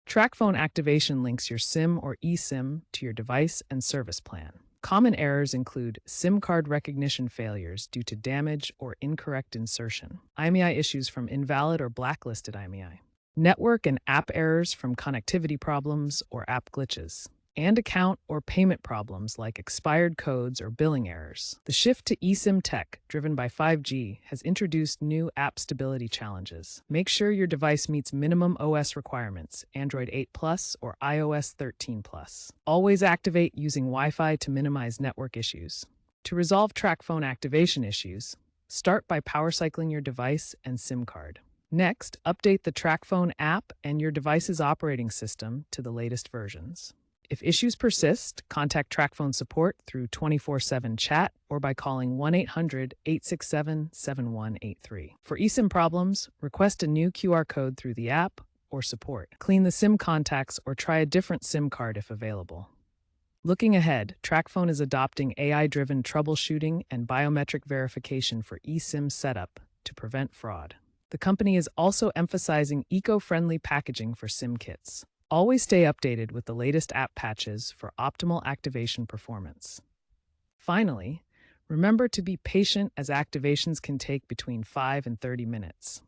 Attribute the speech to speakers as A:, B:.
A: Tracfone activation links your SIM or eSIM to your device and service plan. Common errors include SIM card recognition failures due to damage or incorrect insertion, IMEI issues from invalid or blacklisted IMEI, network and app errors from connectivity problems or app glitches, and account or payment problems like expired codes or billing errors. The shift to eSIM tech, driven by 5G, has introduced new app stability challenges. Make sure your device meets minimum OS requirements, Android 8 Plus or iOS 13 Plus. Always activate using Wi-Fi to minimize network issues. To resolve Tracfone activation issues, start by power cycling your device and SIM card. Next, update the Tracfone app and your device's operating system to the latest versions. If issues persist, contact Tracfone support through 24/7 chat or by calling 1-800-867-7183. For eSIM problems, request a new QR code through the app or support. Clean the SIM contacts or try a different SIM card if available. Looking ahead, Tracfone is adopting AI-driven troubleshooting and biometric verification for eSIM setup to prevent fraud. The company is also emphasizing eco-friendly packaging for SIM kits. Always stay updated with the latest app patches for optimal activation performance. Finally, remember to be patient as activations can take between 5 and 30 minutes.